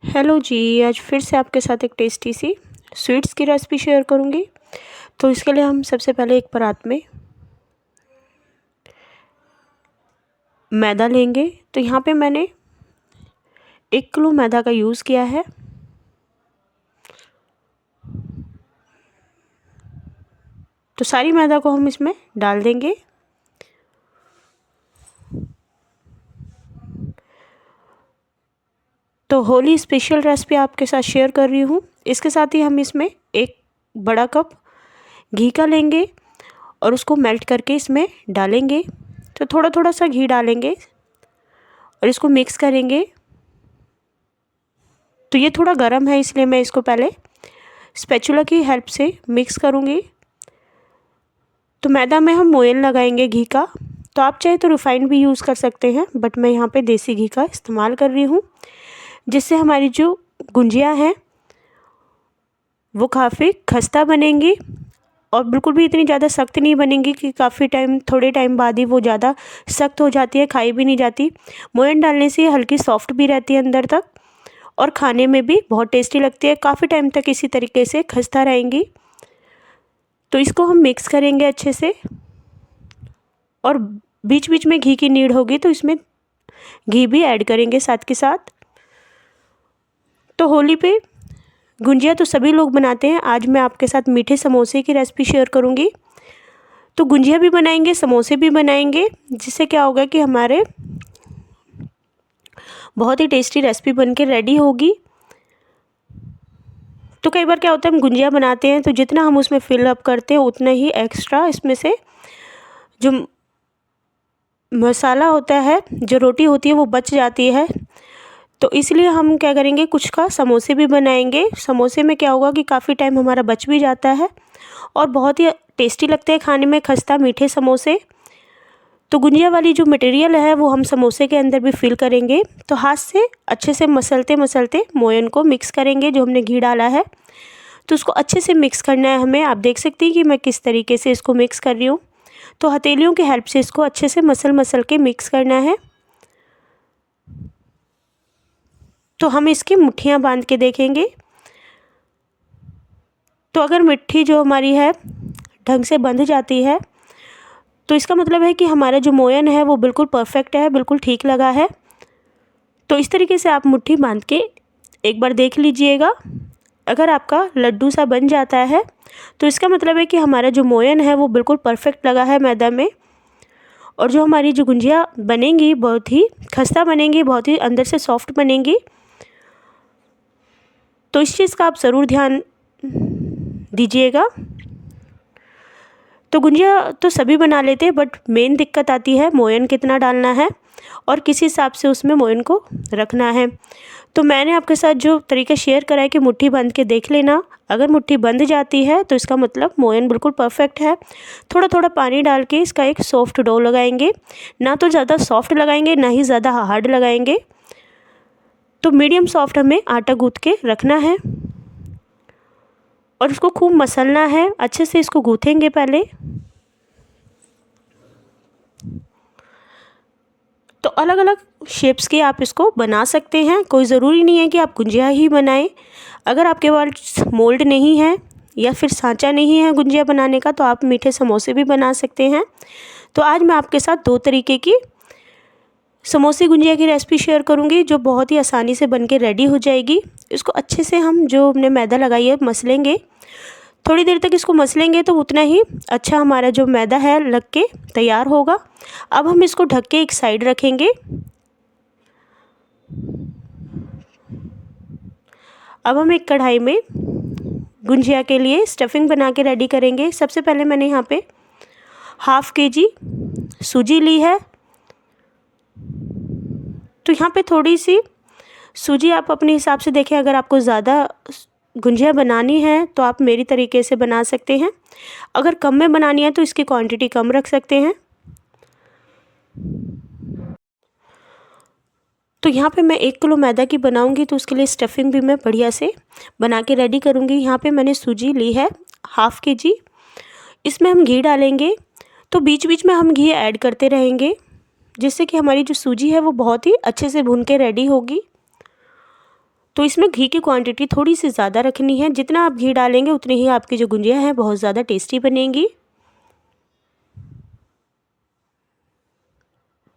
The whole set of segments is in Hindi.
हेलो जी, आज फिर से आपके साथ एक टेस्टी सी स्वीट्स की रेसिपी शेयर करूँगी। तो इसके लिए हम सबसे पहले एक परात में मैदा लेंगे। तो यहाँ पे मैंने 1 किलो मैदा का यूज़ किया है। तो सारी मैदा को हम इसमें डाल देंगे। तो होली स्पेशल रेसिपी आपके साथ शेयर कर रही हूँ। इसके साथ ही हम इसमें 1 बड़ा कप घी का लेंगे और उसको मेल्ट करके इसमें डालेंगे। तो थोड़ा थोड़ा सा घी डालेंगे और इसको मिक्स करेंगे। तो ये थोड़ा गर्म है, इसलिए मैं इसको पहले स्पैचुला की हेल्प से मिक्स करूँगी। तो मैदा में हम मोयन लगाएंगे घी का। तो आप चाहे तो रिफाइंड भी यूज़ कर सकते हैं, बट मैं यहाँ पे देसी घी का इस्तेमाल कर रही हूँ, जिससे हमारी जो गुंजियाँ हैं वो काफ़ी खस्ता बनेंगी और बिल्कुल भी इतनी ज़्यादा सख्त नहीं बनेंगी कि थोड़े टाइम बाद ही वो ज़्यादा सख्त हो जाती है, खाई भी नहीं जाती। मोयन डालने से ये हल्की सॉफ्ट भी रहती है अंदर तक और खाने में भी बहुत टेस्टी लगती है। काफ़ी टाइम तक इसी तरीके से खस्ता रहेंगी। तो इसको हम मिक्स करेंगे अच्छे से और बीच बीच में घी की नीड होगी तो इसमें घी भी ऐड करेंगे साथ के साथ। तो होली पे गुंजिया तो सभी लोग बनाते हैं। आज मैं आपके साथ मीठे समोसे की रेसिपी शेयर करूंगी। तो गुंजिया भी बनाएंगे, समोसे भी बनाएंगे, जिससे क्या होगा कि हमारे बहुत ही टेस्टी रेसिपी बनके रेडी होगी। तो कई बार क्या होता है, हम गुंजिया बनाते हैं तो जितना हम उसमें फिल अप करते हैं उतना ही एक्स्ट्रा इसमें से जो मसाला होता है, जो रोटी होती है, वो बच जाती है। तो इसलिए हम क्या करेंगे, कुछ का समोसे भी बनाएंगे। समोसे में क्या होगा कि काफ़ी टाइम हमारा बच भी जाता है और बहुत ही टेस्टी लगते हैं खाने में, खस्ता मीठे समोसे। तो गुंजिया वाली जो मटेरियल है वो हम समोसे के अंदर भी फिल करेंगे। तो हाथ से अच्छे से मसलते मसलते मोयन को मिक्स करेंगे, जो हमने घी डाला है। तो उसको अच्छे से मिक्स करना है हमें। आप देख सकती हैं कि मैं किस तरीके से इसको मिक्स कर रही हूँ। तो हथेलियों की हेल्प से इसको अच्छे से मसल के मिक्स करना है। तो हम इसकी मुट्ठियाँ बांध के देखेंगे। तो अगर मिट्टी जो हमारी है ढंग से बंध जाती है तो इसका मतलब है कि हमारा जो मोयन है वो बिल्कुल परफेक्ट है, बिल्कुल ठीक लगा है। तो इस तरीके से आप मुट्ठी बांध के एक बार देख लीजिएगा। अगर आपका लड्डू सा बन जाता है तो इसका मतलब है कि हमारा जो मोयन है वो बिल्कुल परफेक्ट लगा है मैदा में। और जो हमारी जो गुंजिया बनेंगी बहुत ही खस्ता बनेंगी, बहुत ही अंदर से सॉफ्ट बनेंगी। तो इस चीज़ का आप ज़रूर ध्यान दीजिएगा। तो गुंजिया तो सभी बना लेते हैं, बट मेन दिक्कत आती है मोयन कितना डालना है और किस हिसाब से उसमें मोयन को रखना है। तो मैंने आपके साथ जो तरीका शेयर करा है कि मुट्ठी बंद के देख लेना। अगर मुट्ठी बंद जाती है तो इसका मतलब मोयन बिल्कुल परफेक्ट है। थोड़ा थोड़ा पानी डाल के इसका एक सॉफ्ट डो लगाएंगे, ना तो ज़्यादा सॉफ्ट लगाएंगे ना ही ज़्यादा हार्ड लगाएंगे। तो मीडियम सॉफ्ट हमें आटा गूँथ के रखना है और इसको खूब मसलना है। अच्छे से इसको गूँथेंगे पहले। तो अलग अलग शेप्स के आप इसको बना सकते हैं, कोई ज़रूरी नहीं है कि आप गुंजिया ही बनाएं। अगर आपके पास मोल्ड नहीं है या फिर सांचा नहीं है गुंजिया बनाने का तो आप मीठे समोसे भी बना सकते हैं। तो आज मैं आपके साथ 2 तरीके की समोसे गुंजिया की रेसिपी शेयर करूंगी, जो बहुत ही आसानी से बनके रेडी हो जाएगी। इसको अच्छे से हम जो हमने मैदा लगाई है मसलेंगे। थोड़ी देर तक इसको मसलेंगे तो उतना ही अच्छा हमारा जो मैदा है लग के तैयार होगा। अब हम इसको ढक के एक साइड रखेंगे। अब हम एक कढ़ाई में गुंजिया के लिए स्टफिंग बना के रेडी करेंगे। सबसे पहले मैंने यहाँ पे ½ kg सूजी ली है। तो यहाँ पे थोड़ी सी सूजी आप अपने हिसाब से देखें। अगर आपको ज़्यादा गुंजिया बनानी है तो आप मेरी तरीके से बना सकते हैं। अगर कम में बनानी है तो इसकी क्वांटिटी कम रख सकते हैं। तो यहाँ पे मैं 1 किलो मैदा की बनाऊंगी तो उसके लिए स्टफिंग भी मैं बढ़िया से बना के रेडी करूँगी। यहाँ पे मैंने सूजी ली है ½ kg। इसमें हम घी डालेंगे। तो बीच बीच में हम घी ऐड करते रहेंगे, जिससे कि हमारी जो सूजी है वो बहुत ही अच्छे से भून के रेडी होगी। तो इसमें घी की क्वांटिटी थोड़ी सी ज़्यादा रखनी है। जितना आप घी डालेंगे उतनी ही आपकी जो गुंजिया है बहुत ज़्यादा टेस्टी बनेंगी।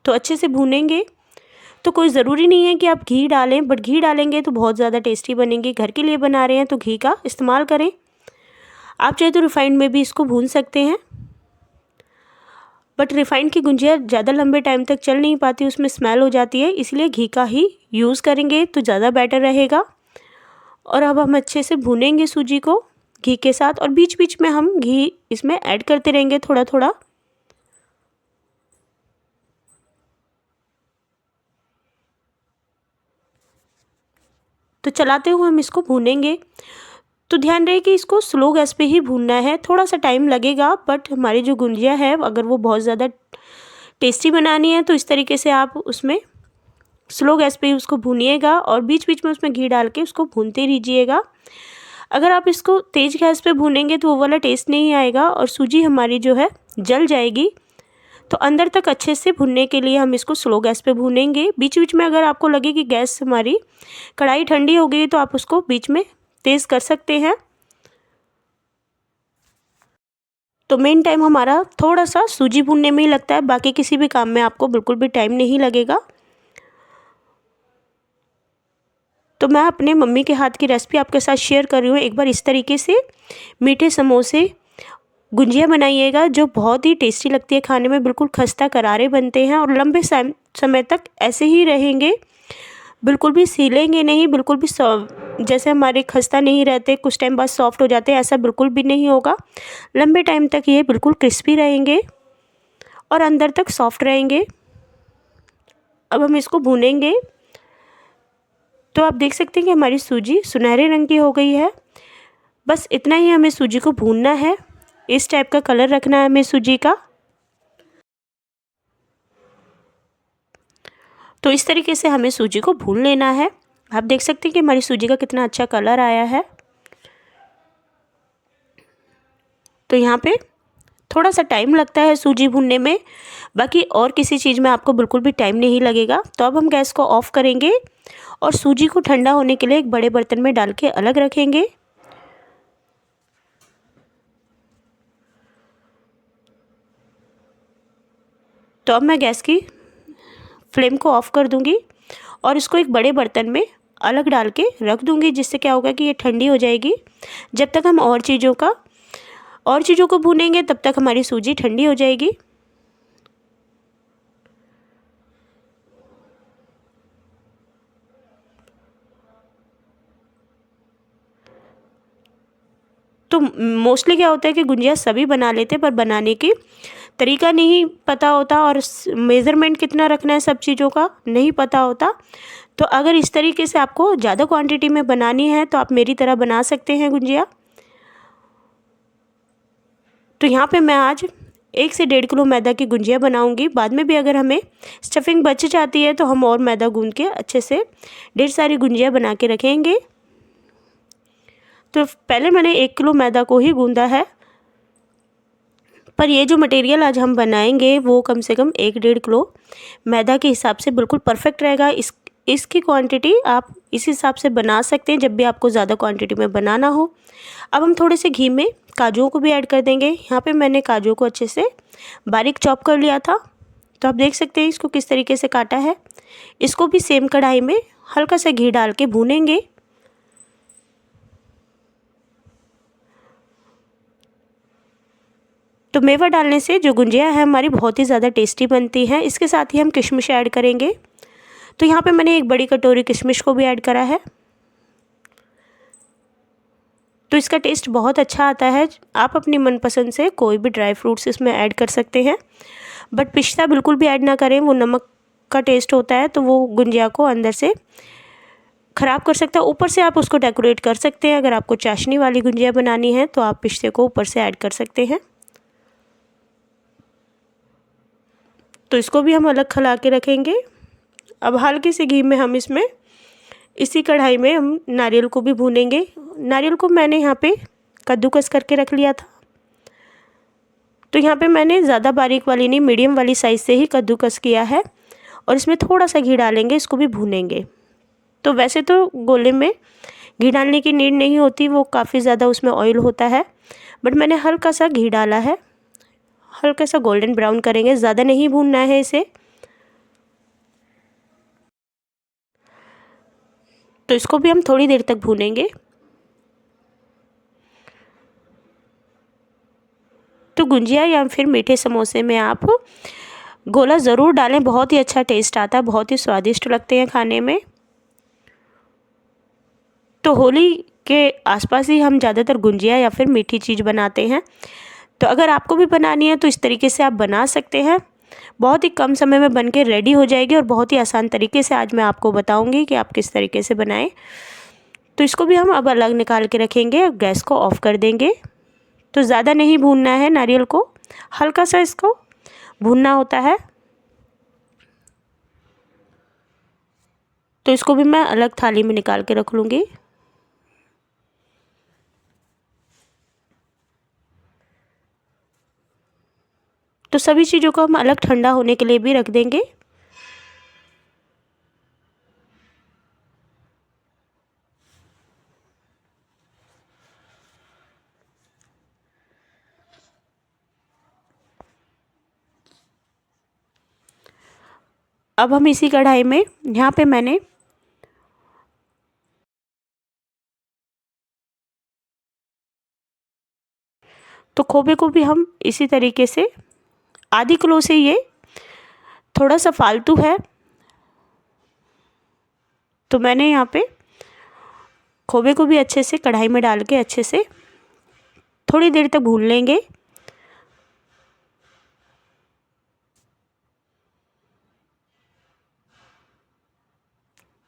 तो अच्छे से भूनेंगे। तो कोई ज़रूरी नहीं है कि आप घी डालें, बट घी डालेंगे तो बहुत ज़्यादा टेस्टी बनेंगी। घर के लिए बना रहे हैं तो घी का इस्तेमाल करें। आप चाहे तो रिफाइंड में भी इसको भून सकते हैं, बट रिफाइंड की गुंजिया ज़्यादा लंबे टाइम तक चल नहीं पाती, उसमें स्मेल हो जाती है, इसलिए घी का ही यूज़ करेंगे तो ज़्यादा बेटर रहेगा। और अब हम अच्छे से भूनेंगे सूजी को घी के साथ, और बीच बीच में हम घी इसमें ऐड करते रहेंगे थोड़ा थोड़ा। तो चलाते हुए हम इसको भूनेंगे। तो ध्यान रहे कि इसको स्लो गैस पे ही भूनना है। थोड़ा सा टाइम लगेगा, बट हमारी जो गुंजिया है अगर वो बहुत ज़्यादा टेस्टी बनानी है तो इस तरीके से आप उसमें स्लो गैस पे ही उसको भूनिएगा, और बीच बीच में उसमें घी डाल के उसको भूनते रहिएगा। अगर आप इसको तेज़ गैस पे भूनेंगे तो वो वाला टेस्ट नहीं आएगा और सूजी हमारी जो है जल जाएगी। तो अंदर तक अच्छे से भुनने के लिए हम इसको स्लो गैस पे भूनेंगे। बीच बीच में अगर आपको लगे कि गैस हमारी कढ़ाई ठंडी हो गई तो आप उसको बीच में तेज़ कर सकते हैं। तो मेन टाइम हमारा थोड़ा सा सूजी भूनने में ही लगता है, बाकी किसी भी काम में आपको बिल्कुल भी टाइम नहीं लगेगा। तो मैं अपने मम्मी के हाथ की रेसिपी आपके साथ शेयर कर रही हूँ। एक बार इस तरीके से मीठे समोसे गुंजिया बनाइएगा, जो बहुत ही टेस्टी लगती है खाने में, बिल्कुल खस्ता करारे बनते हैं और लंबे समय तक ऐसे ही रहेंगे, बिल्कुल भी सीलेंगे नहीं, बिल्कुल भी जैसे हमारे खस्ता नहीं रहते, कुछ टाइम बाद सॉफ्ट हो जाते हैं, ऐसा बिल्कुल भी नहीं होगा। लंबे टाइम तक ये बिल्कुल क्रिस्पी रहेंगे और अंदर तक सॉफ्ट रहेंगे। अब हम इसको भूनेंगे। तो आप देख सकते हैं कि हमारी सूजी सुनहरे रंग की हो गई है। बस इतना ही हमें सूजी को भूनना है। इस टाइप का कलर रखना है हमें सूजी का। तो इस तरीके से हमें सूजी को भून लेना है। आप देख सकते हैं कि हमारी सूजी का कितना अच्छा कलर आया है। तो यहाँ पे थोड़ा सा टाइम लगता है सूजी भूनने में, बाकी और किसी चीज़ में आपको बिल्कुल भी टाइम नहीं लगेगा। तो अब हम गैस को ऑफ़ करेंगे और सूजी को ठंडा होने के लिए एक बड़े बर्तन में डाल के अलग रखेंगे। तो अब मैं गैस की फ्लेम को ऑफ़ कर दूंगी और इसको एक बड़े बर्तन में अलग डाल के रख दूंगी, जिससे क्या होगा कि ये ठंडी हो जाएगी। जब तक हम और चीज़ों को भूनेंगे तब तक हमारी सूजी ठंडी हो जाएगी। तो मोस्टली क्या होता है कि गुंजिया सभी बना लेते हैं, पर बनाने की तरीका नहीं पता होता और मेज़रमेंट कितना रखना है सब चीज़ों का नहीं पता होता। तो अगर इस तरीके से आपको ज़्यादा क्वांटिटी में बनानी है तो आप मेरी तरह बना सकते हैं गुंजिया। तो यहाँ पे मैं आज 1 से 1.5 किलो मैदा की गुंजिया बनाऊंगी। बाद में भी अगर हमें स्टफिंग बच जाती है तो हम और मैदा गूंद के अच्छे से ढेर सारी गुंजिया बना के रखेंगे। तो पहले मैंने 1 किलो मैदा को ही गूंदा है, पर ये जो मटेरियल आज हम बनाएंगे वो कम से कम 1-1.5 किलो मैदा के हिसाब से बिल्कुल परफेक्ट रहेगा। इसकी क्वांटिटी आप इस हिसाब से बना सकते हैं जब भी आपको ज़्यादा क्वांटिटी में बनाना हो। अब हम थोड़े से घी में काजुओं को भी ऐड कर देंगे। यहाँ पे मैंने काजुओं को अच्छे से बारीक चॉप कर लिया था। तो आप देख सकते हैं इसको किस तरीके से काटा है। इसको भी सेम कढ़ाई में हल्का सा घी डाल के भूनेंगे। तो मेवा डालने से जो गुंजिया है हमारी बहुत ही ज़्यादा टेस्टी बनती है। इसके साथ ही हम किशमिश ऐड करेंगे। तो यहाँ पे मैंने एक बड़ी कटोरी किशमिश को भी ऐड करा है। तो इसका टेस्ट बहुत अच्छा आता है। आप अपनी मनपसंद से कोई भी ड्राई फ्रूट्स इसमें ऐड कर सकते हैं, बट पिस्ता बिल्कुल भी ऐड ना करें, वो नमक का टेस्ट होता है तो वो गुंजिया को अंदर से ख़राब कर सकता है। ऊपर से आप उसको डेकोरेट कर सकते हैं। अगर आपको चाशनी वाली गुंजिया बनानी है तो आप पिस्ते को ऊपर से ऐड कर सकते हैं। तो इसको भी हम अलग खला के रखेंगे। अब हल्के से घी में हम इसमें इसी कढ़ाई में हम नारियल को भी भूनेंगे। नारियल को मैंने यहाँ पे कद्दूकस करके रख लिया था। तो यहाँ पे मैंने ज़्यादा बारीक वाली नहीं, मीडियम वाली साइज़ से ही कद्दूकस किया है और इसमें थोड़ा सा घी डालेंगे, इसको भी भूनेंगे। तो वैसे तो गोले में घी डालने की नीड नहीं होती, वो काफ़ी ज़्यादा उसमें ऑयल होता है, बट मैंने हल्का सा घी डाला है। हल्का सा गोल्डन ब्राउन करेंगे, ज़्यादा नहीं भूनना है इसे। तो इसको भी हम थोड़ी देर तक भूनेंगे। तो गुंजिया या फिर मीठे समोसे में आप गोला ज़रूर डालें, बहुत ही अच्छा टेस्ट आता है, बहुत ही स्वादिष्ट लगते हैं खाने में। तो होली के आसपास ही हम ज़्यादातर गुंजिया या फिर मीठी चीज़ बनाते हैं। तो अगर आपको भी बनानी है तो इस तरीके से आप बना सकते हैं। बहुत ही कम समय में बन के रेडी हो जाएगी और बहुत ही आसान तरीके से आज मैं आपको बताऊंगी कि आप किस तरीके से बनाएं। तो इसको भी हम अब अलग निकाल के रखेंगे और गैस को ऑफ कर देंगे। तो ज़्यादा नहीं भूनना है नारियल को, हल्का सा इसको भूनना होता है। तो इसको भी मैं अलग थाली में निकाल के रख लूँगी। तो सभी चीज़ों को हम अलग ठंडा होने के लिए भी रख देंगे। अब हम इसी कढ़ाई में यहाँ पे मैंने तो खोबे को भी हम इसी तरीके से आधी किलो से ये थोड़ा सा फालतू है, तो मैंने यहाँ पे खोबे को भी अच्छे से कढ़ाई में डाल के अच्छे से थोड़ी देर तक भून लेंगे।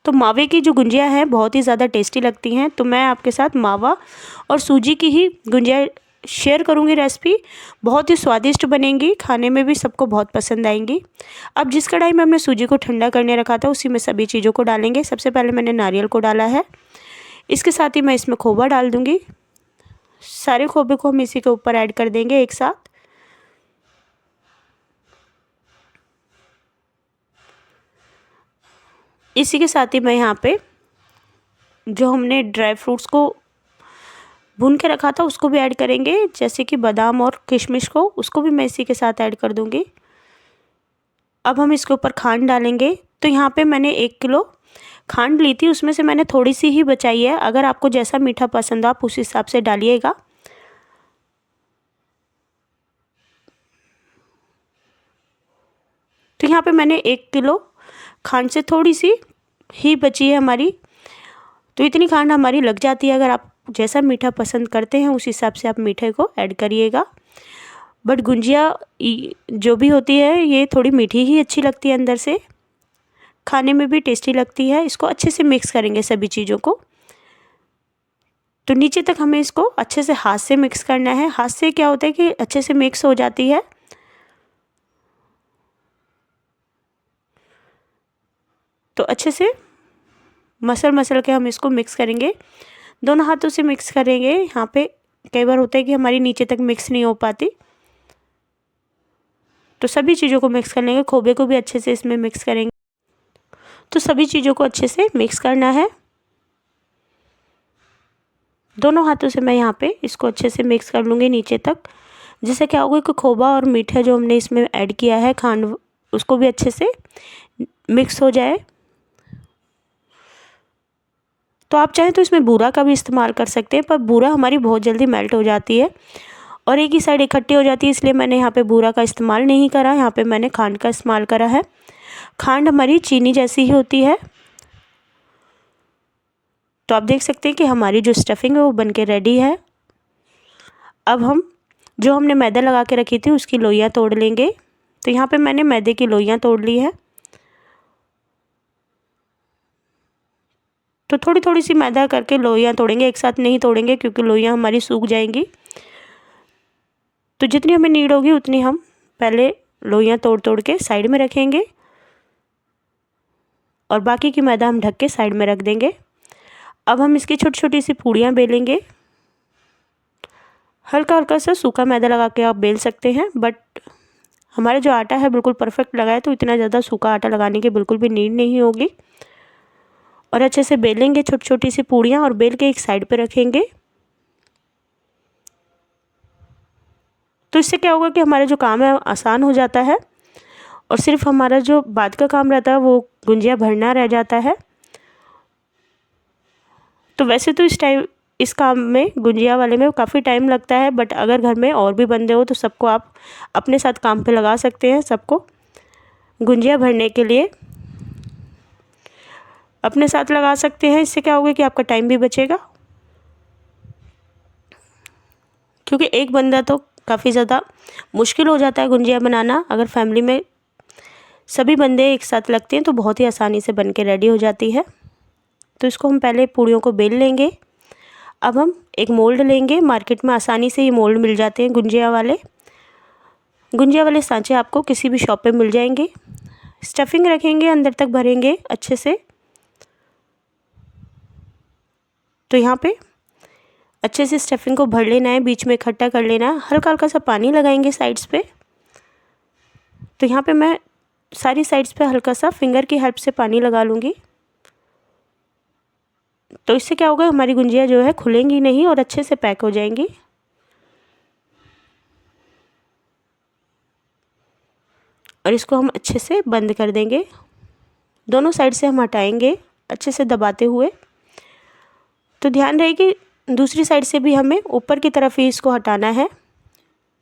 तो मावे की जो गुंजिया है बहुत ही ज़्यादा टेस्टी लगती हैं, तो मैं आपके साथ मावा और सूजी की ही गुंजिया शेयर करूंगी रेसिपी। बहुत ही स्वादिष्ट बनेंगी, खाने में भी सबको बहुत पसंद आएंगी। अब जिस कढ़ाई में हमने सूजी को ठंडा करने रखा था उसी में सभी चीज़ों को डालेंगे। सबसे पहले मैंने नारियल को डाला है, इसके साथ ही मैं इसमें खोवा डाल दूँगी। सारे खोबे को हम इसी के ऊपर ऐड कर देंगे एक साथ। इसी के साथ ही मैं यहाँ पे जो हमने ड्राई फ्रूट्स को भून के रखा था उसको भी ऐड करेंगे, जैसे कि बादाम और किशमिश को, उसको भी मैं इसी के साथ ऐड कर दूँगी। अब हम इसके ऊपर खांड डालेंगे। तो यहाँ पे मैंने 1 किलो खांड ली थी, उसमें से मैंने थोड़ी सी ही बचाई है। अगर आपको जैसा मीठा पसंद हो आप उस हिसाब से डालिएगा। तो यहाँ पे मैंने 1 किलो खांड से थोड़ी सी ही बची है हमारी, तो इतनी खांड हमारी लग जाती है। अगर आप जैसा मीठा पसंद करते हैं उस हिसाब से आप मीठे को ऐड करिएगा। बट गुंजिया जो भी होती है ये थोड़ी मीठी ही अच्छी लगती है, अंदर से खाने में भी टेस्टी लगती है। इसको अच्छे से मिक्स करेंगे सभी चीज़ों को। तो नीचे तक हमें इसको अच्छे से हाथ से मिक्स करना है। हाथ से क्या होता है कि अच्छे से मिक्स हो जाती है। तो अच्छे से मसल के हम इसको मिक्स करेंगे, दोनों हाथों से मिक्स करेंगे। यहाँ पे कई बार होता है कि हमारी नीचे तक मिक्स नहीं हो पाती, तो सभी चीज़ों को मिक्स कर लेंगे। खोबे को भी अच्छे से इसमें मिक्स करेंगे। तो सभी चीज़ों को अच्छे से मिक्स करना है। दोनों हाथों से मैं यहाँ पे इसको अच्छे से मिक्स कर लूँगी नीचे तक। जिससे क्या होगा कि खोबा और मीठा जो हमने इसमें ऐड किया है खांड, उसको भी अच्छे से मिक्स हो जाए। तो आप चाहें तो इसमें बूरा का भी इस्तेमाल कर सकते हैं, पर बूरा हमारी बहुत जल्दी मेल्ट हो जाती है और एक ही साइड इकट्ठी हो जाती है, इसलिए मैंने यहाँ पे बूरा का इस्तेमाल नहीं करा। यहाँ पे मैंने खांड का इस्तेमाल करा है। खांड हमारी चीनी जैसी ही होती है। तो आप देख सकते हैं कि हमारी जो स्टफिंग है वो बनके रेडी है। अब हम जो हमने मैदा लगा के रखी थी उसकी लोइयाँ तोड़ लेंगे। तो यहाँ पे मैंने मैदे की लोइयाँ तोड़ ली है। तो थोड़ी थोड़ी सी मैदा करके लोइयाँ तोड़ेंगे, एक साथ नहीं तोड़ेंगे क्योंकि लोइयाँ हमारी सूख जाएंगी। तो जितनी हमें नीड होगी उतनी हम पहले लोइयाँ तोड़ तोड़ के साइड में रखेंगे और बाकी की मैदा हम ढक के साइड में रख देंगे। अब हम इसकी छोटी छोटी सी पूड़ियाँ बेलेंगे। हल्का हल्का सा सूखा मैदा लगा के आप बेल सकते हैं, बट हमारा जो आटा है बिल्कुल परफेक्ट लगा है, तो इतना ज़्यादा सूखा आटा लगाने की बिल्कुल भी नीड नहीं होगी। और अच्छे से बेलेंगे छोटी छोटी सी पूड़ियाँ और बेल के एक साइड पे रखेंगे। तो इससे क्या होगा कि हमारा जो काम है आसान हो जाता है और सिर्फ हमारा जो बाद का काम रहता है वो गुंजिया भरना रह जाता है। तो वैसे तो इस काम में गुंजिया वाले में काफ़ी टाइम लगता है, बट अगर घर में और भी बंदे हो तो सबको आप अपने साथ काम पे लगा सकते हैं। सबको गुंजिया भरने के लिए अपने साथ लगा सकते हैं। इससे क्या होगा कि आपका टाइम भी बचेगा, क्योंकि एक बंदा तो काफ़ी ज़्यादा मुश्किल हो जाता है गुंजिया बनाना। अगर फैमिली में सभी बंदे एक साथ लगते हैं तो बहुत ही आसानी से बन के रेडी हो जाती है। तो इसको हम पहले पूड़ियों को बेल लेंगे। अब हम एक मोल्ड लेंगे। मार्केट में आसानी से ये मोल्ड मिल जाते हैं गुंजिया वाले सांचे आपको किसी भी शॉप पे मिल जाएंगे। स्टफिंग रखेंगे, अंदर तक भरेंगे अच्छे से। तो यहाँ पे अच्छे से स्टफिंग को भर लेना है, बीच में इकट्ठा कर लेना है। हल्का हल्का सा पानी लगाएंगे साइड्स पे। तो यहाँ पे मैं सारी साइड्स पे हल्का सा फिंगर की हेल्प से पानी लगा लूँगी। तो इससे क्या होगा, हमारी गुंजिया जो है खुलेंगी नहीं और अच्छे से पैक हो जाएंगी। और इसको हम अच्छे से बंद कर देंगे। दोनों साइड से हम हटाएंगे अच्छे से दबाते हुए। तो ध्यान रहे कि दूसरी साइड से भी हमें ऊपर की तरफ ही इसको हटाना है।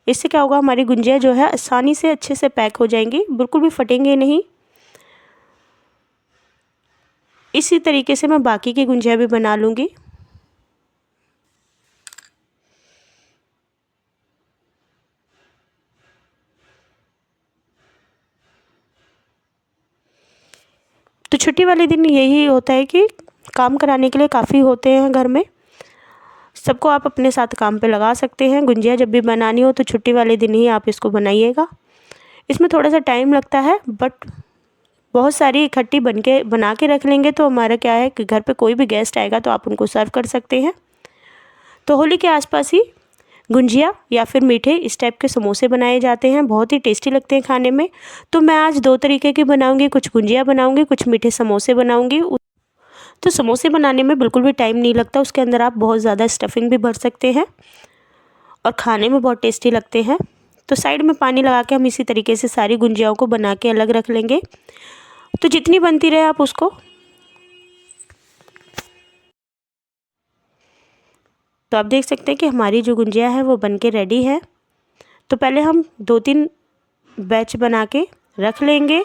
इससे क्या होगा, हमारी गुंजिया जो है आसानी से अच्छे से पैक हो जाएंगी, बिल्कुल भी फटेंगे नहीं। इसी तरीके से मैं बाकी की गुंजिया भी बना लूँगी। तो छुट्टी वाले दिन यही होता है कि काम कराने के लिए काफ़ी होते हैं घर में। सबको आप अपने साथ काम पे लगा सकते हैं। गुंजिया जब भी बनानी हो तो छुट्टी वाले दिन ही आप इसको बनाइएगा। इसमें थोड़ा सा टाइम लगता है, बट बहुत सारी इकट्ठी बना के रख लेंगे तो हमारा क्या है कि घर पे कोई भी गेस्ट आएगा तो आप उनको सर्व कर सकते हैं। तो होली के आसपास ही गुंजिया या फिर मीठे इस टाइप के समोसे बनाए जाते हैं, बहुत ही टेस्टी लगते हैं खाने में। तो मैं आज 2 तरीके की बनाऊंगी, कुछ गुंजिया बनाऊंगी, कुछ मीठे समोसे बनाऊंगी। तो समोसे बनाने में बिल्कुल भी टाइम नहीं लगता, उसके अंदर आप बहुत ज़्यादा स्टफिंग भी भर सकते हैं और खाने में बहुत टेस्टी लगते हैं। तो साइड में पानी लगा के हम इसी तरीके से सारी गुंजियाओं को बना के अलग रख लेंगे। तो जितनी बनती रहे आप उसको। तो आप देख सकते हैं कि हमारी जो गुंजिया है वो बन के रेडी है। तो पहले हम 2-3 बैच बना के रख लेंगे।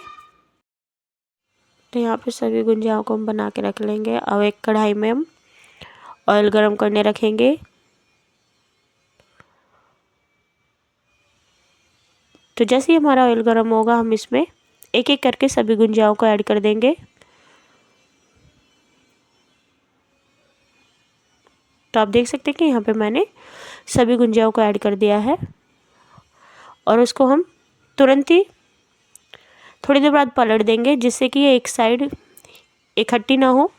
तो यहाँ पे सभी गुंजियाओं को हम बना के रख लेंगे। अब एक कढ़ाई में हम ऑयल गरम करने रखेंगे। तो जैसे ही हमारा ऑयल गरम होगा हम इसमें एक एक करके सभी गुंजियाओं को ऐड कर देंगे। तो आप देख सकते हैं कि यहाँ पे मैंने सभी गुंजियाओं को ऐड कर दिया है और उसको हम तुरंत ही थोड़ी देर बाद पलट देंगे, जिससे कि ये एक साइड इकट्ठी ना हो।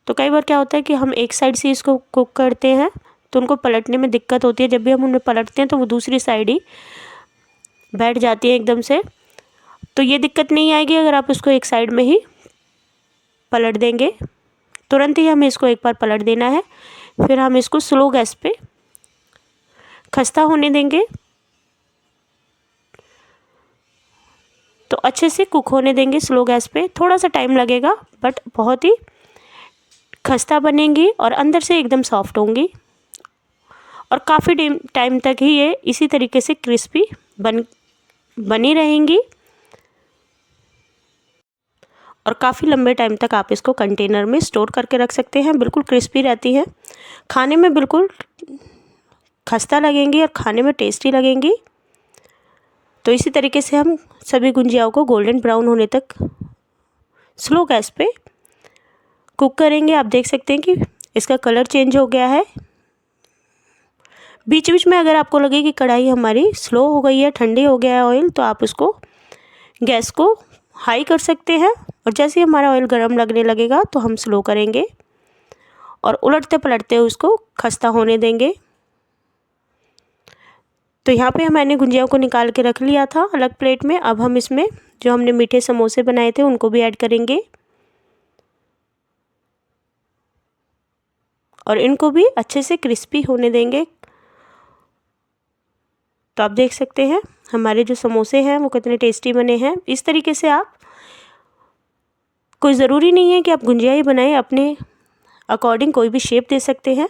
तो कई बार क्या होता है कि हम एक साइड से इसको कुक करते हैं तो उनको पलटने में दिक्कत होती है। जब भी हम उन्हें पलटते हैं तो वो दूसरी साइड ही बैठ जाती है एकदम से। तो ये दिक्कत नहीं आएगी अगर आप उसको एक साइड में ही पलट देंगे। तुरंत ही हमें इसको एक बार पलट देना है, फिर हम इसको स्लो गैस पे खस्ता होने देंगे। तो अच्छे से कुक होने देंगे स्लो गैस पे। थोड़ा सा टाइम लगेगा बट बहुत ही खस्ता बनेंगी और अंदर से एकदम सॉफ्ट होंगी और काफ़ी टाइम तक ही ये इसी तरीके से क्रिस्पी बनी रहेंगी और काफ़ी लंबे टाइम तक आप इसको कंटेनर में स्टोर करके रख सकते हैं। बिल्कुल क्रिस्पी रहती है, खाने में बिल्कुल खस्ता लगेंगी और खाने में टेस्टी लगेंगी। तो इसी तरीके से हम सभी गुंजियाओं को गोल्डन ब्राउन होने तक स्लो गैस पे कुक करेंगे। आप देख सकते हैं कि इसका कलर चेंज हो गया है। बीच बीच में अगर आपको लगे कि कढ़ाई हमारी स्लो हो गई है, ठंडी हो गया है ऑयल, तो आप उसको गैस को हाई कर सकते हैं और जैसे ही हमारा ऑयल गर्म लगने लगेगा तो हम स्लो करेंगे और उलटते पलटते उसको खस्ता होने देंगे। तो यहाँ पे मैंने गुंजियाओं को निकाल के रख लिया था अलग प्लेट में। अब हम इसमें जो हमने मीठे समोसे बनाए थे उनको भी ऐड करेंगे। और इनको भी अच्छे से क्रिस्पी होने देंगे। तो आप देख सकते हैं हमारे जो समोसे हैं वो कितने टेस्टी बने हैं। इस तरीके से आप, कोई ज़रूरी नहीं है कि आप गुंजिया ही बनाएं, अपने अकॉर्डिंग कोई भी शेप दे सकते हैं।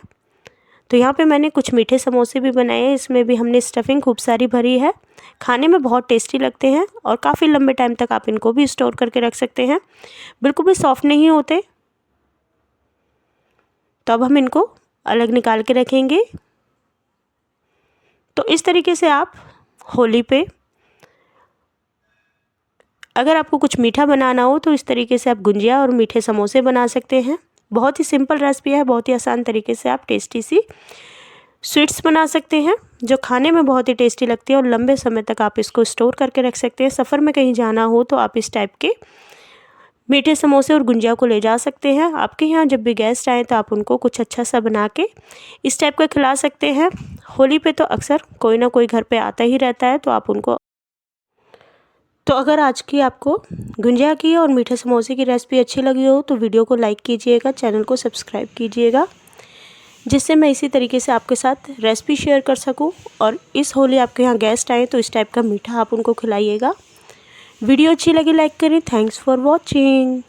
तो यहाँ पे मैंने कुछ मीठे समोसे भी बनाए हैं, इसमें भी हमने स्टफिंग खूब सारी भरी है। खाने में बहुत टेस्टी लगते हैं और काफ़ी लंबे टाइम तक आप इनको भी स्टोर करके रख सकते हैं, बिल्कुल भी सॉफ्ट नहीं होते। तो अब हम इनको अलग निकाल के रखेंगे। तो इस तरीके से आप होली पे अगर आपको कुछ मीठा बनाना हो तो इस तरीके से आप गुंजिया और मीठे समोसे बना सकते हैं। बहुत ही सिंपल रेसिपी है, बहुत ही आसान तरीके से आप टेस्टी सी स्वीट्स बना सकते हैं जो खाने में बहुत ही टेस्टी लगती है और लंबे समय तक आप इसको स्टोर करके रख सकते हैं। सफ़र में कहीं जाना हो तो आप इस टाइप के मीठे समोसे और गुंजिया को ले जा सकते हैं। आपके यहाँ जब भी गेस्ट आए तो आप उनको कुछ अच्छा सा बना के इस टाइप का खिला सकते हैं। होली पे तो अक्सर कोई ना कोई घर पे आता ही रहता है, तो आप उनको। तो अगर आज की आपको गुंजिया की और मीठे समोसे की रेसिपी अच्छी लगी हो तो वीडियो को लाइक कीजिएगा, चैनल को सब्सक्राइब कीजिएगा, जिससे मैं इसी तरीके से आपके साथ रेसिपी शेयर कर सकूं। और इस होली आपके यहाँ गेस्ट आए तो इस टाइप का मीठा आप उनको खिलाइएगा। वीडियो अच्छी लगी लाइक करें। Thanks for watching.